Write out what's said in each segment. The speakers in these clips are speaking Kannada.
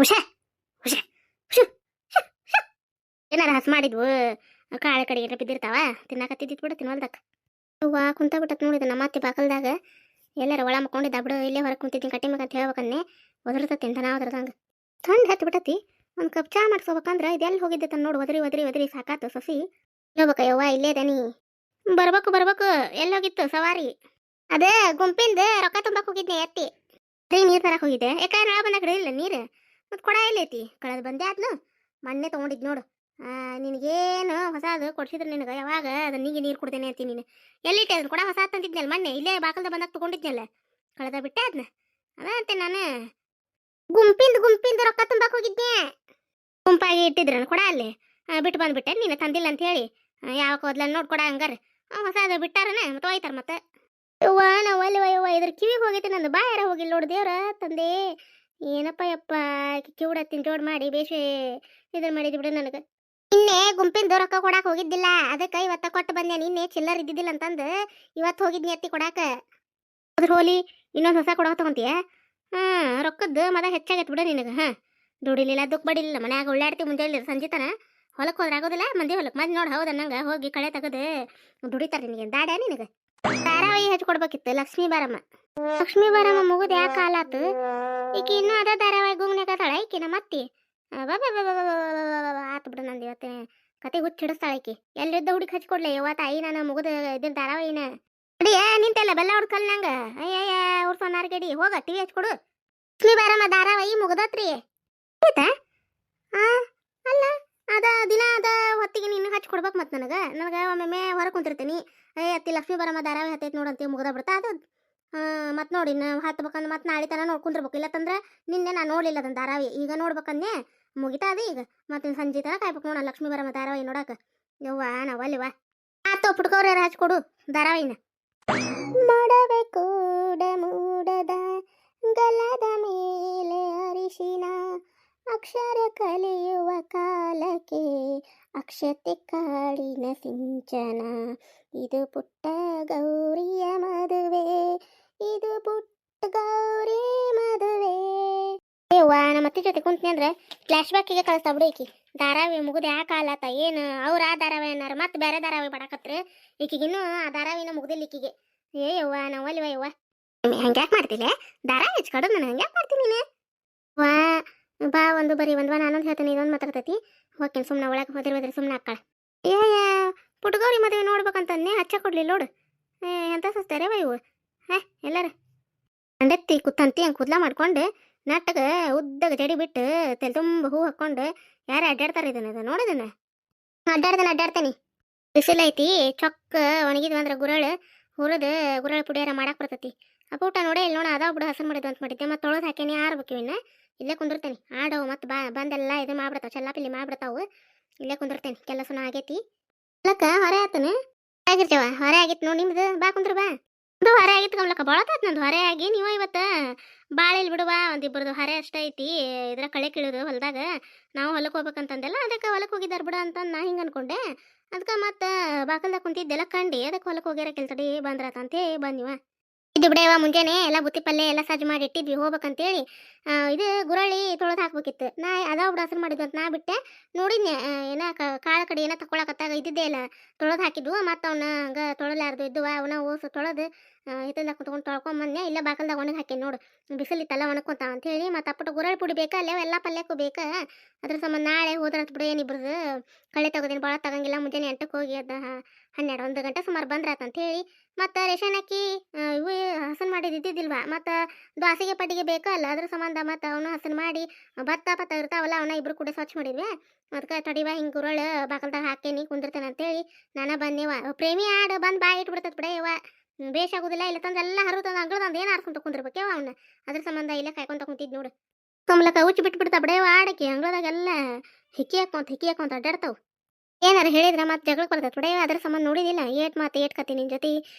ಹುಷ ಹುಷ ಹುಷು ಏನಾರ ಹಸ್ ಮಾಡಿದ್ವು ಕಾಳೆ ಕಡೆಗೆ ಬಿದ್ದಿರ್ತಾವ ತಿನ್ನಾಕತ್ತಿದ್ದಿತ್ತು ಬಿಡು ತಿನ್ವಲ್ದಕ್ಕ ಹೂವ ಕುಂತ ಬಿಟ್ಟತ್ ನೋಡಿದ ನಮ್ಮ ಅತ್ತೆ ಬಾಕಲ್ದಾಗ ಎಲ್ಲಾರ ಒಳ ಮಕ್ಕೊಂಡಿದ್ದ ಬಿಡು ಇಲ್ಲೇ ಹೊರಗೆ ಕುಂತಿದ್ದೀನಿ ಕಟ್ಟಿ ಮಗ ಅಂತ ಹೇಳ್ಬೇಕನ್ನೇ ಒದರ್ತತಿ ಅಂತ ನಾ ಒದ್ರದಂಗ ತಂದು ಹತ್ತು ಬಿಟ್ಟತಿ ಒಂದು ಕಪ್ ಚಾ ಮಾಡ್ಸ್ಕೋಬೇಕಂದ್ರೆ ಇದೆಲ್ಲಿ ಹೋಗಿದ್ದೆ ತನ್ನ ನೋಡು ಒದರಿ ಒದರಿ ಒದರಿ ಸಾಕಾತು ಸಸಿ ಹೇಳ್ಬೇಕ ಯವ್ವ ಇಲ್ಲೇ ದನಿ ಬರ್ಬೇಕು ಬರ್ಬೇಕು ಎಲ್ಲಿ ಹೋಗಿತ್ತು ಸವಾರಿ ಅದೇ ಗುಂಪಿಂದ ರೊಕ್ಕ ತುಂಬಕ್ ಹೋಗಿದ್ನೆ ಎತ್ತಿ ನೀರು ತರಕ್ ಹೋಗಿದ್ದೆ ಯಾಕೆ ನಾಳೆ ಬಂದಾಗ ಹಿಡಿದಿಲ್ಲ ನೀರು ಮತ್ತು ಕೊಡ ಎಲ್ಲೈತಿ ಕಳೆದು ಬಂದೆ ಆದ್ನು ಮೊನ್ನೆ ತೊಗೊಂಡಿದ್ ನೋಡು ನಿನಗೇನು ಹೊಸದು ಕೊಡ್ಸಿದ್ರು ನಿನಗೆ ಯಾವಾಗ ಅದನ್ನ ನೀರು ಕುಡ್ದೇನೆ ಅಂತೀನಿ ನೀನು ಎಲ್ಲಿಟ್ಟೆ ಅದನ್ನ ಕೊಡ ಹೊಸ ತಂದಿದ್ನಲ್ಲ ಮೊನ್ನೆ ಇಲ್ಲೇ ಬಾಕಲ್ದ ಬಂದಾಗ ತೊಗೊಂಡಿದ್ನಲ್ಲ ಕಳೆದ ಬಿಟ್ಟೆ ಅದನ್ನ ಅದ ಅಂತೆ ನಾನು ಗುಂಪಿಂದ ರೊಕ್ಕ ತುಂಬಕ್ ಹೋಗಿದ್ದೆ ಗುಂಪಾಗಿ ಇಟ್ಟಿದ್ರ ಕೊಡ ಅಲ್ಲಿ ಬಿಟ್ಟು ಬಂದ್ಬಿಟ್ಟೆ ನೀನು ತಂದಿಲ್ಲ ಅಂತ ಹೇಳಿ ಯಾವಾಗ ಹೋದ್ಲ ನೋಡ್ಕೊಡ ಹಂಗಾರ ಹೊಸದು ಬಿಟ್ಟಾರನ ಮತ್ತೆ ಹೋಯ್ತಾರ ಮತ್ತೆ ಯವ್ವ ನಾವು ಅಲ್ಲಿ ಯವ್ವ ಇದ್ರ ಕಿವಿಗೆ ಹೋಗೈತೆ ನಂದು ಬಾಯಾರ ಹೋಗಿಲ್ಲ ನೋಡು ದೇವ್ರ ತಂದೆ ಏನಪ್ಪ ಯಪ್ಪ ಕಿವುಡತ್ತಿನ ಜೋಡ್ ಮಾಡಿ ಬೇಷೆ ಇದ್ರ ಮಾಡಿದ್ ಬಿಡು ನನಗೆ ನಿನ್ನೆ ಗುಂಪಿಂದ ರೊಕ್ಕ ಕೊಡಾಕ ಹೋಗಿದ್ದಿಲ್ಲ ಅದಕ್ಕೆ ಇವತ್ತ ಕೊಟ್ಟು ಬಂದೆ ನಿನ್ನೆ ಚಿಲ್ಲರ್ ಇದ್ದಿದ್ದಿಲ್ಲ ಅಂತಂದು ಇವತ್ತು ಹೋಗಿದ್ನಿ ಎತ್ತಿ ಕೊಡಾಕ ಅದ್ರ ಹೋಲಿ ಇನ್ನೊಂದು ಹೊಸ ಕೊಡೋ ತಗೊಂತೀಯ ರೊಕ್ಕದ್ದು ಮದ ಹೆಚ್ಚಾಗೈತೆ ಬಿಡು ನಿನಗೆ ದುಡಿಲಿಲ್ಲ ದುಃಖ ಬಡಿಲಿಲ್ಲ ಮನ್ಯಾಗ ಉಳ್ಳಾಡ್ತಿ ಮುಂಜಾನೆ ಸಂಜಿತನ ಹೊಲಕ್ಕೆ ಹೋದ್ರೆ ಆಗೋದಿಲ್ಲ ಮಂದಿ ಹೊಲಕ್ಕೆ ಮಂದಿ ನೋಡಿ ಹೌದ ನಂಗೆ ಹೋಗಿ ಕಳೆ ತೆಗೆದು ದುಡಿತಾರೆ ನಿನಗೆ ದಾಡ್ಯಾ ನಿನಗೆ ಧಾರಾವಾಹಿ ಹಚ್ಕೊಡ್ಬೇಕಿತ್ತು ಲಕ್ಷ್ಮೀ ಬಾರಮ್ಮ ಮುಗಿದು ಯಾಕೆ ಕಾಲಾತು ಈಕಿ ಇನ್ನೂ ಅದ ಧಾರಾವಾಹಿ ಗುಂಗ್ನಾಗತ್ತಾಳ ಈಕಿನ ಮತ್ತಿ ಆತು ಬಿಡು ನಂದು ಇವತ್ತೆ ಕತೆ ಹುಚ್ಚ ಹಿಡಿಸ್ತಾಳ ಈಕಿ ಎಲ್ಲಿದ್ದ ಹುಡುಗಿ ಹಚ್ಕೊಡ್ಲೆ ಯವ್ವ ತಾಯಿ ನಾನು ಮುಗಿದು ಇದ್ರ ಧಾರಾವಾಹಿನ ಅಡಿಯ ನಿಂತೆಲ್ಲ ಬೆಲ್ಲ ಹುಡ್ಕಲ್ ನಂಗ ಅಯ್ಯಯ್ಯ ಉರ್ಸೋನಾರ್ ಗಡಿ ಹೋಗ ಟಿವಿ ಹಚ್ಕೊಡು ಲಕ್ಷ್ಮೀ ಬಾರಮ್ಮ ಧಾರಾವಾಹಿ ಮುಗ್ದತ್ರಿ ಆಯ್ತಾ ಅಲ್ಲ ಅದ ದಿನ ಅದ ಹೊತ್ತಿಗೆ ನೀನು ಹಚ್ಕೊಡ್ಬೇಕು ಮತ್ತೆ ನನಗೆ ಒಮ್ಮೆ ಹೊರಗೆ ಕುಂತಿರ್ತೀನಿ ಅತ್ತಿ ಲಕ್ಷ್ಮೀ ಬರಮ್ಮ ಧಾರಾವಾಹಿ ಹತ್ತೈತೆ ನೋಡಂತ ಮುಗ್ದ ಬಿಡ್ತಾ ಅದು ಮತ್ತೆ ನೋಡಿ ಹತ್ಬೇಕಂದ್ರೆ ಮತ್ತೆ ನಾಳೆ ತನ ನೋಡ್ಕೊಂಡಿರ್ಬೇಕು ಇಲ್ಲತ್ತಂದ್ರೆ ನಿನ್ನೆ ನಾನು ನೋಡಲಿಲ್ಲ ಅದನ್ನ ಧಾರಾವಾಹಿ ಈಗ ನೋಡ್ಬೇಕಂದೆ ಮುಗಿತಾ ಅದ ಈಗ ಮತ್ತೆ ಸಂಜೆ ತನ ಕಾಯ್ಬೇಕು ನೋಡ ಲಕ್ಷ್ಮೀ ಬರಮ್ಮ ಧಾರಾವಾಹಿ ನೋಡಕ್ಕೆ ಯವ್ವ ನಾವಲ್ಲಿವ ಆತು ಪುಟ್ಕವ್ರ ಯಾರು ಹಚ್ಕೊಡು ಧಾರಾವಾಹಿನ ಮಾಡವೆ ಕೂಡ ಮೂಡದ ಗಲದ ಮೇಲೆ ಅರಿಶಿನ ಅಕ್ಷರ ಕಲಿಯುವ ಕಾಲಕ್ಕೆ ಅಕ್ಷತೆ ಕಾಳಿನ ಸಿಂಚನ ಇದು ಪುಟ್ಟ ಗೌರಿಯ ಮದುವೆ ಇದು ಪುಟ್ಟ ಗೌರಿ ಮದುವೆ ಯವ್ವ ನಮ್ಮ ಅತ್ತೆ ಜೊತೆ ಕುಂತ್ನಿ ಅಂದ್ರೆ ಫ್ಲಾಶ್ ಬ್ಯಾಕಿಗೆ ಕಳಿಸ್ತಾ ಬಿಡು ಈಕಿ ಧಾರಾವಾಹಿ ಮುಗಿದು ಯಾಕೆ ಆಲತ್ತ ಏನು ಅವ್ರು ಆ ಧಾರಾವಾಹಿ ಅನ್ನಾರ ಮತ್ತೆ ಬೇರೆ ಧಾರಾವಾಹಿ ಬಡಕತ್ರು ಈಕಿಗಿನ್ನೂ ಆ ಧಾರಾವಾಹಿನ ಮುಗ್ದಿಲ್ಲ ಈಕಿಗೆ ಯವ್ವ ನಾವಲ್ಲಿವ ಯವ್ವ ಹಂಗ್ಯಾಕೆ ಮಾಡ್ತಿಲ್ಲ ಧಾರಾವಾಹಿ ಹಚ್ಕೊಡು ನಾನು ಹಂಗ್ಯಾಕೆ ಮಾಡ್ತೀನಿ ನೀನು ವಾ ಬಾ ಒಂದು ಬರೀ ಒಂದು ನಾನೊಂದು ಹೇಳ್ತೀನಿ ಇದೊಂದು ಮಾತಾಡ್ತೈತಿ ಹೋಗ್ತೀನಿ ಸುಮ್ಮನೆ ಒಳಗೆ ಹೋದ್ರೆ ಸುಮ್ಮನೆ ಅಕ್ಕ ಪುಟ್ಗೌರಿ ಮದುವೆ ನೋಡ್ಬೇಕಂತಂದೆ ಹಚ್ಚ ಕೊಡ್ಲಿಲ್ಲ ನೋಡು ಎಂತ ಸಸ್ತಾರೆ ಇವು ಎಲ್ಲಾರು ಅಂಡೆತ್ತಿ ಕುತ್ತಂತಿ ಹಂಗೆ ಕೂದ್ಲ ಮಾಡ್ಕೊಂಡು ನಾಟಕ ಉದ್ದಗ ಜಡಿ ಬಿಟ್ಟು ತೆಲ್ ತುಂಬ ಹೂ ಹಾಕ್ಕೊಂಡು ಯಾರು ಅಡ್ಡಾಡ್ತಾರೆ ಇದನ್ನ ನೋಡಿದನ ಅಡ್ಡಾಡ್ತಾನೆ ಬಿಸಿಲು ಐತಿ ಚೊಕ್ಕ ಒಣಗಿದ್ವಿ ಅಂದ್ರೆ ಹುರಿದು ಗುರಳ ಪುಡಿಯಾರ ಮಾಡಕ್ಕೆ ಬರ್ತೈತಿ ಅಪ್ಪ ಊಟ ನೋಡೇ ಇಲ್ಲಿ ನೋಡ ಅದಾವ ಬಿಡು ಹಸರು ಮಾಡಿದ್ವು ಅಂತ ಮಾಡಿದ್ದೆ ಮತ್ತೆ ತೊಳೆದು ಹಾಕೇನಿ ಆರ್ಬೇಕು ಇನ್ನ ಇಲ್ಲೇ ಕುಂದಿರ್ತೇನೆ ಆಡವು ಮತ್ತೆ ಬಂದೆಲ್ಲ ಇದು ಮಾಡ್ಬಿಡ್ತಾವ ಚಲ್ಲಾಪಿಲ್ಲಿ ಮಾಡ್ಬಿಡ್ತಾವು ಇಲ್ಲೇ ಕುಂದಿರ್ತೇನೆ ಕೆಲಸನ ಆಗೈತಿ ಅಲ್ಲಕ್ಕ ಹೊರೆ ಆತನ ಆಗಿರ್ತೇವ ಹೊರೆ ಆಗಿತ್ತು ನೋಡಿ ನಿಮ್ದು ಬಾ ಕುಂದ್ರ ಬಾ ಇದು ಹೊರೆ ಆಗಿತ್ತು ಕಮ್ಲಕ್ಕ ಬಳತಾತ್ ನಂದು ಹೊರೆ ಆಗಿ ನೀವು ಇವತ್ತು ಬಾಳೆಲ್ ಬಿಡುವ ಒಂದಿಬ್ಬರದು ಹೊರೆ ಅಷ್ಟ ಐತಿ ಇದ್ರ ಕಳೆ ಕೀಳೋದು ಹೊಲದಾಗ ನಾವು ಹೊಲಕ್ಕೆ ಹೋಗ್ಬೇಕಂತಂದೆಲ್ಲ ಅದಕ್ಕೆ ಹೊಲಕ್ಕೆ ಹೋಗಿದ್ದಾರೆ ಬಿಡ ಅಂತ ನಾ ಹಿಂಗೆ ಅನ್ಕೊಂಡೆ ಅದಕ್ಕೆ ಮತ್ತೆ ಬಾಕಲ್ದಾಗ ಕುಂತಿದ್ದೆಲ್ಲ ಕಂಡು ಅದಕ್ಕೆ ಹೊಲಕ್ಕೆ ಹೋಗ್ಯಾರ ಕೆಲ್ತಡಿ ಬಂದ್ರತಂತೆ ಬಂದಿವ ಇದು ಬಿಡೇವ ಮುಂಜಾನೆ ಎಲ್ಲ ಬುತ್ತಿ ಪಲ್ಲೆ ಎಲ್ಲ ಸಜ್ಜು ಮಾಡಿ ಇಟ್ಟಿದ್ವಿ ಹೋಗ್ಬೇಕಂತೇಳಿ ಇದು ಗುರಳಿ ತೊಳೆದು ಹಾಕ್ಬೇಕಿತ್ತು ನಾ ಅದಾವ ಬಿಡ ಹಸರು ಮಾಡಿದ್ವಿ ಅಂತ ನಾ ಬಿಟ್ಟೆ ನೋಡಿದ್ನೆ ಏನ ಕಾಳ ಕಡೆ ಏನೋ ತಗೊಳಕತ್ತಾಗ ಇದ್ದಿದ್ದೇ ಇಲ್ಲ ತೊಳೆದು ಹಾಕಿದ್ವು ಮತ್ತು ಅವನ್ನ ಹಂಗೆ ತೊಳಲಾರ್ದು ಇದ್ದುವ ಅವನ್ನ ಓಸು ತೊಳೆದು ಹಿತ್ತಲ್ದಾಗ ಕುತ್ಕೊಂಡು ತೊಳ್ಕೊಂಬಂದೆ ಇಲ್ಲ ಬಾಕಲ್ದಾಗ ಒಣಗಿ ಹಾಕಿ ನೋಡು ಬಿಸಿಲಿತ್ತಲ್ಲ ಒಣಕೊಂತಾವ ಅಂತ ಹೇಳಿ ಮತ್ತು ಅಪ್ಪಟ್ಟು ಗುರಳಿ ಪುಡಿ ಬೇಕಾ ಅಲ್ಲೇ ಎಲ್ಲ ಪಲ್ಯಕ್ಕೂ ಬೇಕಾ ಅದ್ರ ಸಂಬಂಧ ನಾಳೆ ಹೋದ್ರಂತ ಬಿಡು ಏನಿಬ್ರದ್ದು ಕಳೆ ತಗೋದಿನ ಭಾಳ ತಗಂಗಿಲ್ಲ ಮುಂಜಾನೆ 8ಕ್ಕೆ ಹೋಗಿ ಅದು 12 ಗಂಟೆ ಸುಮಾರು ಬಂದ್ರಾತಂತ ಹೇಳಿ ಮತ್ತು ರೇಷನ್ ಅಕ್ಕಿ ಇವು ಹಸನ್ ಮಾಡಿದ್ದು ಇದ್ದಿದ್ದಿಲ್ವಾ ಮತ್ತು ದ್ವಾಸಿಗೆ ಪಟ್ಟಿಗೆ ಬೇಕಾ ಅಲ್ಲ ಅದ್ರ ಸಂಬಂಧ ಮತ್ತು ಅವನು ಹಸನ್ ಮಾಡಿ ಭತ್ತ ಇರ್ತಾವಲ್ಲ ಅವನ್ನ ಇಬ್ರು ಕೂಡ ಸ್ವಚ್ಛ ಮಾಡಿದ್ವಿ ಅದಕ್ಕೆ ತಡಿವ ಹಿಂಗೆ ಗುರಳು ಬಾಕಲ್ದಾಗ ಹಾಕೇನಿ ಕುಂದಿರ್ತೇನೆ ಅಂತೇಳಿ ನಾನು ಬಂದೇವ ಪ್ರೇಮಿ ಆಡು ಬಂದು ಬಾಯಿ ಇಟ್ಬಿಡ್ತದೆ ಬಿಡ ಯವ್ವ ಬೇಷಾಗೋದಿಲ್ಲ ಇಲ್ಲ ತಂದು ಎಲ್ಲ ಹರಿವು ತಂದು ಅಂಗಳದಂದು ಏನು ಆಡ್ಕೊಂತ ಕುಂದಿರ್ಬೇಕೇವ ಅವನ್ನ ಅದ್ರ ಸಂಬಂಧ ಇಲ್ಲ ಕಾಯ್ಕೊಂತ ಕುಂತಿದ್ ನೋಡು ಕಮಲಕ್ಕ ಉಚ್ಚಿ ಬಿಟ್ಬಿಡ್ತಾ ಬಿಡೇವ ಆಡಕ್ಕೆ ಅಂಗಳದಾಗೆಲ್ಲ ಹಿಕ್ಕಿ ಹಾಕೊಂತ ಅಡ್ಡಾಡ್ತಾವ ಏನಾರು ಹೇಳಿದ್ರೆ ಮತ್ತೆ ಜಗಳಕ್ಕೆ ಬರ್ತದೆ ಬಿಡೇವ ಅದ್ರ ಸಂಬಂಧ ನೋಡಿದಿಲ್ಲ ಏಟ್ ಕತ್ತಿ ನಿನ್ನ ಜೊತೆ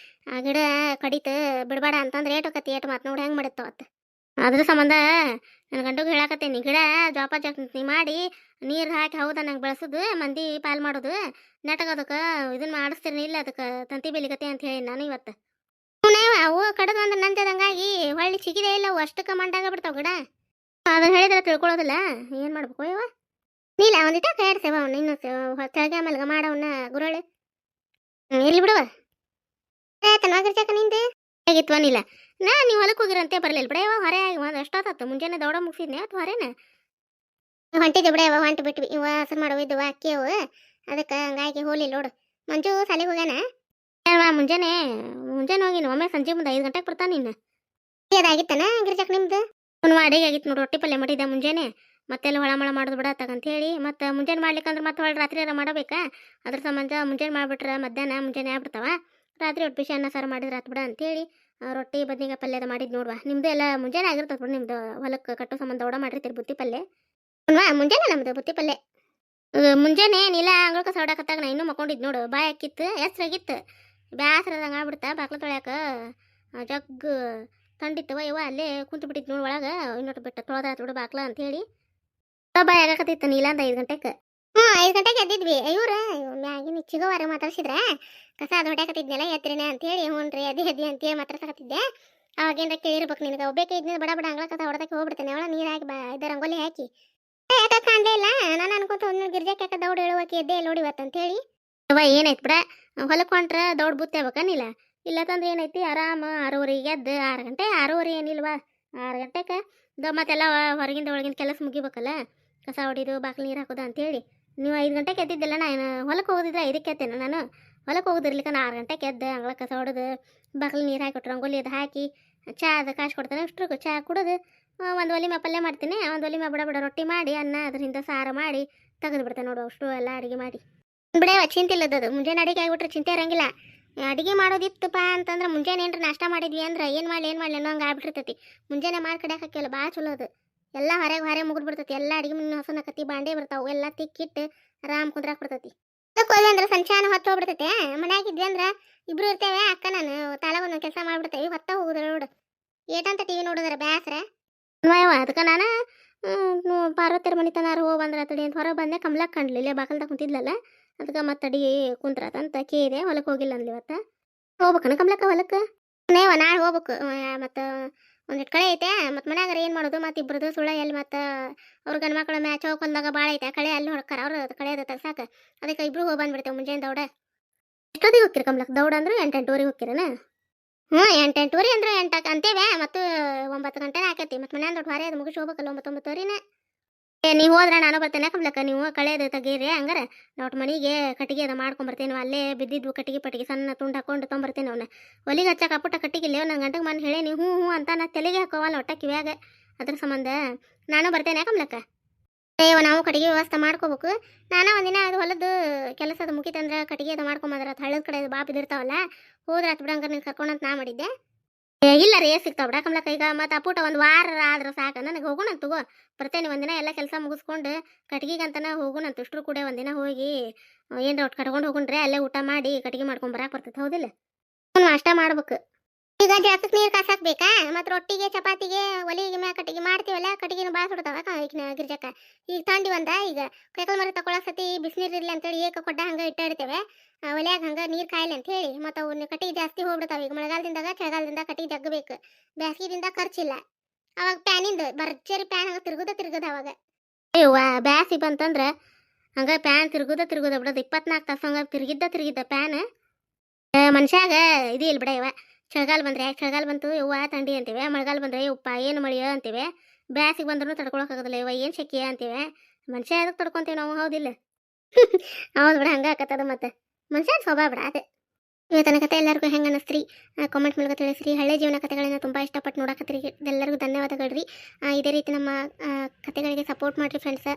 ಆ ಗಿಡ ಕಡಿತ ಬಿಡಬೇಡ ಅಂತಂದ್ರೆ ಏಟು ಮಾತು ನೋಡಿ ಹೆಂಗೆ ಮಾಡಿರ್ತಾವತ್ತು ಅದ್ರ ಸಂಬಂಧ ನನ್ನ ಗಂಡಗೆ ಹೇಳಕತ್ತೇನಿ ಗಿಡ ಜಾಪಿ ಮಾಡಿ ನೀರು ಹಾಕಿ ಹೌದಾ ನಂಗೆ ಬೆಳೆಸೋದು ಮಂದಿ ಪಾಲ್ ಮಾಡೋದು ನೆಟ್ಟಗೆ ಇದನ್ನ ಮಾಡಿಸ್ತೀನಿ ಇಲ್ಲ ಅದಕ್ಕೆ ತಂತಿ ಬೆಲಿಕತ್ತೆ ಅಂತ ಹೇಳಿ ನಾನು ಇವತ್ತು ಅವು ಕಡದು ಅಂದ್ರೆ ನಂಜದಂಗಾಗಿ ಹೊಳ್ಳಿ ಸಿಗಿದೆ ಇಲ್ಲ ಅವು ಅಷ್ಟಕ್ಕೆ ಮಂಡಾಗ ಬಿಡ್ತಾವ ಗಿಡ ಅದನ್ನ ಹೇಳಿದ್ರೆ ತಿಳ್ಕೊಳ್ಳೋದಿಲ್ಲ. ಏನು ಮಾಡ್ಬೇಕು ಯವ್ವ? ನೀಲ ಒಂದಿಟ ಕೈ ಆಡ್ಸೇವ ಅವ್ನು ಇನ್ನು ತೆಳಗೆ ಮಲ್ಗ ಮಾಡವನ್ನ ಗುರಳೆ. ಇರ್ಲಿ ಬಿಡುವ. ತನವಾಗಿರ್ಚಾಕ ನಿಂದು ಹೇಗಿತ್ತು ನೀಲ. ನೀವು ಹೊಲಕ್ಕೆ ಹೋಗಿರಂತೆ ಬರಲಿಲ್ಲ ಬಿಡವ. ಹೊರೆ ಒಂದು ಎಷ್ಟೊತ್ತಾತು ಮುಂಜಾನೆ ದೌಡ ಮುಗಿಸಿದ್ನೆ ಅಥವಾ ಹೊರೆನ ಹೊಂಟಿದ್ದೆ ಬಿಡವ. ಹೊಂಟು ಬಿಟ್ವಿ ಇವ ಹಸರು ಮಾಡವ ಇದ್ದವ ಅಕ್ಕಿ ಅವು. ಅದಕ್ಕೆ ಹಂಗಾಗಿ ಹೋಲಿಲ್ಲ ನೋಡು. ಮಂಜು ಸಾಲಿಗೆ ಹೋಗ್ಯಾನ ಮುಂಜಾನೆ. ಮುಂಜಾನೆ ಹೋಗಿನ ಒಮ್ಮೆ ಸಂಜೆ ಮುಂದೆ 5 ಗಂಟೆಗೆ ಬರ್ತಾನೆ ಇನ್ನು. ಅದಾಗಿತ್ತಾನ ಗಿರ್ಜಾಕ್ ನಿಮ್ದು? ಒಂದು ಅಡಿಗೆ ಆಗಿತ್ತು ನೋಡಿ. ರೊಟ್ಟಿ ಪಲ್ಯ ಮಾಡಿದ್ದೆ ಮುಂಜಾನೆ. ಮತ್ತೆಲ್ಲ ಹೊಳಮಳ ಮಾಡೋದು ಬಿಡತ್ತಾಗಂತ ಹೇಳಿ ಮತ್ತೆ ಮುಂಜಾನೆ ಮಾಡ್ಲಿಕ್ಕಂದ್ರೆ ಮತ್ತೆ ಹೊಳ್ಳಿ ರಾತ್ರಿ ಮಾಡಬೇಕಾ. ಅದ್ರ ಸಂಬಂಧ ಮುಂಜಾನೆ ಮಾಡಿಬಿಟ್ರೆ ಮಧ್ಯಾಹ್ನ ಮುಂಜಾನೆ ಆಗ್ಬಿಡ್ತಾವ. ರಾತ್ರಿ ಒಟ್ಟು ಬಿಸಿ ಅನ್ನ ಸಾರು ಮಾಡಿದ್ರೆ ಆತ್ ಬಿಡ ಅಂತೇಳಿ ರೊಟ್ಟಿ ಬದ್ನಿಕಾಯಿ ಪಲ್ಯದ ಮಾಡಿದ್ದು ನೋಡುವ. ನಿಮ್ದು ಎಲ್ಲ ಮುಂಜಾನೆ ಆಗಿರ್ತದೆ ಬಿಡು. ನಿಮ್ದು ಹೊಲಕ್ಕೆ ಕಟ್ಟೋ ಸಂಬಂಧ ದೌಡ ಮಾಡಿರ್ತೀರಿ ಬುತ್ತಿ ಪಲ್ಯ ಅಲ್ವಾ? ಮುಂಜಾನೆ ನಮ್ದು ಬುತ್ತಿ ಪಲ್ಯ. ಮುಂಜಾನೆ ನೀಲ ಅಂಗಳ ಕಸ ಹೊಡಕತ್ತಾಗ ನಾ ಇನ್ನೂ ಮಕ್ಕೊಂಡಿದ್ದು ನೋಡು. ಬಾಯಿ ಹಾಕಿತ್ತು ಹೆಸ್ರಾಗಿತ್ತು. ಬ್ಯಾಸ್ರದಂಗೆ ಆಗ್ಬಿಡ್ತಾ ಬಾಕ್ಲ ತೊಳ್ಯಾಕ ಜಗ್ಗು ತಂಡಿತ್ತವ ಇವ. ಅಲ್ಲೇ ಕುಂತು ಬಿಟ್ಟಿತ್ತು ನೋಡಿ ಒಳಗೆ. ಇನ್ನೊಟ್ಟು ಬಿಟ್ಟು ತೊಳೆದಾತ್ ಬಿಡು ಬಾಕ್ಲ ಅಂತೇಳಿ ಬಾಯಿ ಆಗಕತ್ತಿತ್ತು ನೀಲ ಅಂತ 5 ಗಂಟೆಗೆ. 5 ಗಂಟೆಗೆ ಎದ್ದಿದ್ವಿ. ಇವ್ರು ಮ್ಯಾಗಿನ ಚಿಗವಾರ ಮಾತಾಡ್ಸಿದ್ರೆ ಕಸ ಅದು ಹೊಡ್ಯಾಕತ್ತಿದ್ನೆಲ್ಲ ಎತ್ತರಿನೇ ಅಂತೇಳಿ. ಹ್ಞೂ ರೀ ಅದಿ ಅಂತೇಳಿ ಮಾತಾಡ್ಸಕತ್ತಿದ್ದೆ. ಅವಾಗೇನ್ರ ಕೇಳಿರ್ಬೇಕು ನಿನಗೆ. ಒಬ್ಬಕ್ಕೆ ಇದ್ನ ಬಡ ಬಡ ಅಂಗಳ ಕಸ ಹೊಡೆದಕ್ಕೆ ಹೋಗ್ಬಿಡ್ತೇನೆ. ಅವಳ ನೀರು ಹಾಕಿ ಇದ್ದ ರಂಗೋಲಿ ಹಾಕಿ ಯಾಕೆ ಕಾಣಲೇ ಇಲ್ಲ. ನಾನು ಅನ್ಕೊಂತ ಒಂದು ಗಿರ್ಜಾಕ್ ಯಾಕೆ ದೌಡ್ ಹೇಳುವಕ್ಕೆ ಎದ್ದೆ ನೋಡಿ ಇವತ್ತು ಅಂತೇಳಿ. ಅವ ಏನಾಯ್ತು ಬಿಡ. ಹೊಲಕ್ಕೆ ಹೊಂಟ್ರೆ ದೌಡ್ ಬುತ್ತಿ ಆಗ್ಬೇಕನ್ನಿಲ್ಲ. ಇಲ್ಲ ತಂದ್ರೆ ಏನೈತಿ ಆರಾಮ 6:30 ಎದ್ದು 6 ಗಂಟೆ 6:30 ಏನಿಲ್ವಾ 6 ಗಂಟೆಗೆ ಮತ್ತೆಲ್ಲ ಹೊರಗಿಂದ ಒಳಗಿಂದ ಕೆಲಸ ಮುಗಿಬೇಕಲ್ಲ. ಕಸ ಹೊಡಿದು ಬಾಕ್ಲು ನೀರು ಹಾಕೋದು ಅಂತೇಳಿ. ನೀವು 5 ಗಂಟೆಗೆ ಎದ್ದಿದ್ದಿಲ್ಲ. ನಾನು ಹೊಲಕ್ಕೆ ಹೋಗೋದಿದ್ರೆ 5ಕ್ಕೆ ಎತ್ತೇನೆ. ನಾನು ಹೊಲಕ್ಕೆ ಹೋಗೋದಿರ್ಲಿಕ್ಕ 6 ಗಂಟೆಗೆ ಎದ್ದು ಅಂಗಳ ಕಸ ಹೊಡೆದು ಬಾಕ್ಲು ನೀರು ಹಾಕಿ ರಂಗೋಲಿ ಅದು ಹಾಕಿ ಚಾ ಅದು ಕಾಸು ಕೊಡ್ತೇನೆ. ಅಷ್ಟ್ರಿಗೂ ಚಾ ಕುಡಿದು ಒಂದು ಒಲಿ ಪಲ್ಯ ಮಾಡ್ತೀನಿ. ಒಂದು ಒಲಿ ಬಡ ಬಡ ರೊಟ್ಟಿ ಮಾಡಿ ಅನ್ನ ಅದರಿಂದ ಸಾರು ಮಾಡಿ ತೆಗೆದು ಬಿಡ್ತೇನೆ ನೋಡು. ಅಷ್ಟು ಎಲ್ಲ ಅಡುಗೆ ಮಾಡಿ ಬಿಡೇವ. ಚಿಂತೆ ಇಲ್ಲದದು. ಮುಂಜಾನೆ ಅಡುಗೆ ಆಗಿಬಿಟ್ರೆ ಚಿಂತೆ ಇರಂಗಿಲ್ಲ. ಅಡುಗೆ ಮಾಡೋದಿತ್ತಪ್ಪ ಅಂತಂದ್ರೆ ಮುಂಜಾನೆ ಏನ್ರ ನಾಷ್ಟ ಮಾಡಿದ್ವಿ ಅಂದ್ರೆ ಏನು ಮಾಡಲಿ ಅನ್ನೋ ಹಂಗೆ ಆಗ್ಬಿಟ್ಟಿರ್ತೈತಿ. ಮುಂಜಾನೆ ಮಾಡಿ ಕಡಿಯಾಕೆ ಹಾಕಿಲ್ಲ ಭಾಳ ಚಲೋ ಅದು. ಎಲ್ಲ ಹೊರಗೆ ಮುಗಿದು ಬಿಡ್ತೈತಿ. ಎಲ್ಲ ಅಡುಗೆ ಮನೆ ಹೊಸನ ಕತ್ತಿ ಬಾಂಡೆ ಬರ್ತಾವೆ. ಎಲ್ಲ ತಿಕ್ಕಿಟ್ಟು ಆರಾಮ್ ಕುಂದ್ರಾಕ್ ಬಿಡ್ತೈತಿ. ಅದಕ್ಕೆ ಹೋದ್ವಿ ಅಂದ್ರೆ ಸಂಚಾನ ಹೊತ್ತು ಹೋಗ್ಬಿಡ್ತೈತೆ. ಮನ್ಯಾಗಿದ್ವಿ ಅಂದ್ರೆ ಇಬ್ರು ಇರ್ತೇವೆ. ಅಕ್ಕ ನಾನು ತಾಲಾಗೊಂದು ಕೆಲಸ ಮಾಡಿಬಿಡ್ತೇವೆ. ಹೊತ್ತ ಹೋಗುದು ನೋಡು. ಏಟಂತ ಟಿವಿ ನೋಡಿದ್ರೆ ಬ್ಯಾಸ್ರ ಅದಕ್ಕೆ ನಾನು ಪಾರ್ವತಿಯರ ಮನೆ ತನಾರು ಹೋಗಿ ಬಂದ್ರೆ ತಡಿ ಅಂತ ಹೊರಗೆ ಬಂದೆ. ಕಮಲಕ್ಕೆ ಕಂಡ್ಲಿಲ್ಲ ಬಾಕಲ್ದಾಗ ಕುಂತಿದ್ಲಲ್ಲ. ಅದಕ್ಕೆ ಮತ್ತೆ ಅಡಿ ಕುಂತ್ರಾತಂತ ಕೇಳಿದೆ. ಹೊಲಕ್ಕೆ ಹೋಗಿಲ್ಲ ಅಂದ್ಲಿ. ಇವತ್ತು ಹೋಗ್ಬೇಕನ ಕಮಲಕ್ಕ ಹೊಲಕ್ಕೆ? ನಾಳೆ ಹೋಗ್ಬೇಕು. ಮತ್ತು ಒಂದಿಟ್ಟು ಕಳೆ ಐತೆ. ಮತ್ತು ಮನ್ಯಾಗಾರ ಏನು ಮಾಡೋದು. ಮತ್ತು ಇಬ್ಬರದು ಸುಳ್ಳ ಎಲ್ಲಿ ಮತ್ತು ಅವ್ರ ಗಂಡು ಮಕ್ಕಳ ಮ್ಯಾಚ್ ಹೋಗ್ಕೊಂಡಾಗ ಭಾಳ ಐತೆ. ಕಳೆ ಅಲ್ಲಿ ಹೊಡ್ಕಾರ ಅವ್ರು ಕಳೆ ಅದು ತಗ್ಸಾಕ. ಅದಕ್ಕೆ ಇಬ್ರು ಹೋಗಿ ಬಂದ್ಬಿಡ್ತೇವೆ ಮುಂಜಾನೆ ದೌಡ. ಎಷ್ಟೊತ್ತಿಗೆ ಹೋಗ್ತೀರಿ ಕಮಲಕ್ಕೆ ದೌಡ ಅಂದ್ರೆ? 8-8:30 ಹೋಗ್ತೀರನ? 8-8:30 ಅಂದ್ರೆ 8 ಅಂತೇವೆ. ಮತ್ತು 9 ಗಂಟೆ ಆಕೈತಿ. ಮತ್ತು ಮನೆಯಿಂದ ದೊಡ್ಡ ಹೊರೆ ಅದು ಮುಗಿಸಿ ಹೋಗ್ಬೇಕಲ್ಲ 9-9:30ನೇ. ನೀವು ಹೋದ್ರೆ ನಾನು ಬರ್ತೇನೆ ಕಮಲಕ್ಕ. ನೀವು ಕಳೆದು ತೆಗೀರಿ. ಹಂಗಾರೆ ನಾವು ಮನೆಗೆ ಕಟ್ಟಿಗೆ ಅದು ಮಾಡ್ಕೊಂಬರ್ತೇನೆ. ಅಲ್ಲೇ ಬಿದ್ದಿದ್ವು ಕಟ್ಟಿಗೆ ಪಟ್ಟಿಗೆ ಸಣ್ಣ ತುಂಡು ಹಾಕೊಂಡು ತೊಗೊಂಬರ್ತೇನೆ. ಅವನ್ನ ಒಲಿಗೆ ಹಚ್ಚಕ್ಕೆ ಅಪ್ಪುಟ್ಟ ಕಟ್ಟಿಗಿಲ್ಲ. ನನ್ನ ಗಂಟೆಗೆ ಮನೆ ಹೇಳಿ ನೀವು ಹ್ಞೂ ಅಂತ ನಾ ತಲೆಗೆ ಹಾಕೋವಲ್ಲ ಒಟ್ಟ ಕಿವ್ಯಾಗ. ಅದ್ರ ಸಂಬಂಧ ನಾನು ಬರ್ತೇನೆ ಕಮಲಕ್ಕ. ನಾವು ಕಟ್ಟಿಗೆ ವ್ಯವಸ್ಥೆ ಮಾಡ್ಕೋಬೇಕು. ನಾನು ಒಂದಿನ ಅದು ಹೊಲದ್ದು ಕೆಲಸದ ಮುಗಿತಂದ್ರೆ ಕಟ್ಟಿಗೆ ಅದು ಮಾಡ್ಕೊಂಬಂದ್ರೆ ಅದು ಹಳ್ಳದ ಕಡೆ ಬಾಪ್ ಇದಿರ್ತಾವಲ್ಲ. ಹೋದ್ರೆ ಹತ್ತು ಬಿಡಂಗ ನೀನು ಕರ್ಕೊಂಡಂತ ನಾ ಮಾಡಿದ್ದೆ. ಇಲ್ಲ ರೀ ಸಿಗ್ತಾವ ಬಿಡ ಕಮಲಕ್ಕ. ಈಗ ಮತ್ತು ಅಪ್ಪುಟ ಒಂದು ವಾರ ಆದ್ರೆ ಸಾಕು ನನಗೆ. ಹೋಗೋಣಂತ ತಗೋ ಬರ್ತೇನೆ. ಒಂದಿನ ಎಲ್ಲ ಕೆಲಸ ಮುಗಿಸ್ಕೊಂಡು ಕಟ್ಗಿಗಂತನ ಹೋಗೋಣಂತ. ಇಷ್ಟರು ಕೂಡ ಒಂದಿನ ಹೋಗಿ ಏನ್ರ ಒಟ್ಟು ಕಟ್ಕೊಂಡು ಹೋಗೋಣ್ರಿ. ಅಲ್ಲೇ ಊಟ ಮಾಡಿ ಕಟ್ಟಿಗೆ ಮಾಡ್ಕೊಂಡು ಬರಾಕ್ ಬರ್ತೈತೆ. ಹೌದಿಲ್ಲ? ಅಷ್ಟ ಮಾಡ್ಬೇಕು. ಈಗ ಜಾಸ್ತಿ ನೀರು ಕಾಸಾಕ್ಬೇಕಾ. ಮತ್ತು ರೊಟ್ಟಿಗೆ ಚಪಾತಿಗೆ ಒಲಿಗೆ ಮ್ಯಾಗ ಕಟ್ಟಿಗೆ ಮಾಡ್ತೀವಲ್ಲ. ಕಟ್ಟಿಗೆನ ಭಾಳ ಸುಡ್ತಾವ ಈಗ ಗಿರ್ಜಕ್ಕ. ಈಗ ತಂಡಿವಂದ ಈಗ ಕೈಕಲ್ ಮರ ತಗೊಳಕ್ ಸತಿ ಬಿಸಿನೀರು ಇರಲಿ ಅಂತೇಳಿ ಏಕ ಕೊಡ್ಡ ಹಂಗೆ ಇಟ್ಟಿರ್ತೇವೆ ಒಲ್ಯಾಗ. ಹಂಗೆ ನೀರು ಕಾಯಿಲ್ಲ ಅಂತ ಹೇಳಿ. ಮತ್ತು ಅವನ್ನ ಕಟ್ಟಿಗೆ ಜಾಸ್ತಿ ಹೋಗ್ಬಿಡ್ತಾವೆ. ಈಗ ಮಳೆಗಾಲದಿಂದಾಗ ಚಳಿಗಾಲದಿಂದ ಕಟ್ಟಿಗೆ ಜಗ್ಗಬೇಕು. ಬ್ಯಾಸಿಗೆದಿಂದ ಖರ್ಚಿಲ್ಲ. ಅವಾಗ ಪ್ಯಾನಿಂದ ಭರ್ಜರಿ ಪ್ಯಾನ್ ಹಂಗೆ ತಿರುಗುದ ಅವಾಗ. ಅಯ್ಯವ್ವ ಬ್ಯಾಸಿ ಬಂತಂದ್ರೆ ಹಂಗೆ ಪ್ಯಾನ್ ತಿರುಗುದ ಬಿಡೋದು. 24 ತಾಸು ಹಂಗೆ ತಿರುಗಿದ್ದ ಪ್ಯಾನ್. ಮನುಷ್ಯಾಗ ಇದು ಇಲ್ಲ ಬಿಡ ಇವ. ಚಳಿಗಾಲ ಬಂದ್ರೆ ಯಾಕೆ ಚಳಿಗಾಲ ಬಂತು ಯವ್ವ ಥಂಡಿ ಅಂತೀವಿ. ಮಳೆಗಾಲ ಬಂದರೆ ಉಪ್ಪ ಏನು ಮಳೆಯೋ ಅಂತೀವಿ. ಬ್ಯಾಸಿಗೆ ಬಂದ್ರೂ ತಡ್ಕೊಳಕ್ಕಾಗೋದಿಲ್ಲ ಇವ ಏನು ಶೆಕಿಯ ಅಂತೀವಿ. ಮನುಷ್ಯ ಅದಕ್ಕೆ ತಡ್ಕೊತೀವಿ ನಾವು. ಹೌದಿಲ್ಲ? ಹೌದು ಬಿಡ. ಹಂಗೆ ಆಕತ್ತದ. ಮತ್ತು ಮನುಷ್ಯನ ಸ್ವಭಾವ ಬಿಡ ಅದೇ. ಇವತ್ತಿನ ಕತೆ ಎಲ್ಲರಿಗೂ ಹೆಂಗೆ ಅನ್ನಿಸ್ತ್ರಿ ಕಾಮೆಂಟ್ ಮೂಲಕ ತಿಳಿಸ್ರಿ. ಹಳ್ಳಿ ಜೀವನ ಕಥೆಗಳನ್ನ ತುಂಬ ಇಷ್ಟಪಟ್ಟು ನೋಡಕತ್ತೀರಿ. ಎಲ್ಲರಿಗೂ ಧನ್ಯವಾದಗಳು ರೀ. ಇದೇ ರೀತಿ ನಮ್ಮ ಕತೆಗಳಿಗೆ ಸಪೋರ್ಟ್ ಮಾಡಿರಿ ಫ್ರೆಂಡ್ಸ್.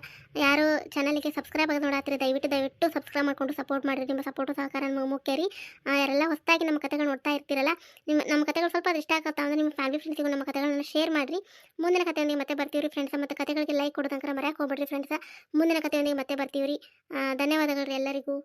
ಯಾರು ಚಾನಲ್ಗೆ ಸಬ್ಸ್ಕ್ರೈಬ್ ಆಗಿ ನೋಡತ್ತೀರಿ ದಯವಿಟ್ಟು ಸಬ್ಸ್ಕ್ರೈಬ್ ಮಾಡಿಕೊಂಡು ಸಪೋರ್ಟ್ ಮಾಡಿರಿ. ನಿಮ್ಮ ಸಪೋರ್ಟು ಸಹಕಾರ ನಮಗೆ ಮುಖ್ಯ ರೀ. ಯಾರೆಲ್ಲ ಹೊಸದಾಗಿ ನಮ್ಮ ಕತೆಗಳು ನೋಡ್ತಾ ಇರ್ತೀರಲ್ಲ, ನಮ್ಮ ಕತೆಗಳು ಸ್ವಲ್ಪ ಅದು ಇಷ್ಟ ಆಗುತ್ತಾ ಅಂದರೆ ನಿಮ್ಮ ಫ್ಯಾಮಿಲಿ ಫ್ರೆಂಡ್ಸಿಗೂ ನಮ್ಮ ಕತೆಗಳನ್ನ ಶೇರ್ ಮಾಡಿರಿ. ಮುಂದಿನ ಕತೆಯೊಂದಿಗೆ ಮತ್ತೆ ಬರ್ತೀವಿ ಫ್ರೆಂಡ್ಸ್. ಮತ್ತು ಕತೆಗಳಿಗೆ ಲೈಕ್ ಕೊಡೋದಂಕರ ಮರ್ಯಾಕೆ ಹೋಗ್ಬೇಡ್ರಿ ಫ್ರೆಂಡ್ಸ್. ಮುಂದಿನ ಕತೆಯೊಂದಿಗೆ ಮತ್ತೆ ಬರ್ತೀವಿ ರೀ. ಧನ್ಯವಾದಗಳು ರೀ ಎಲ್ಲರಿಗೂ.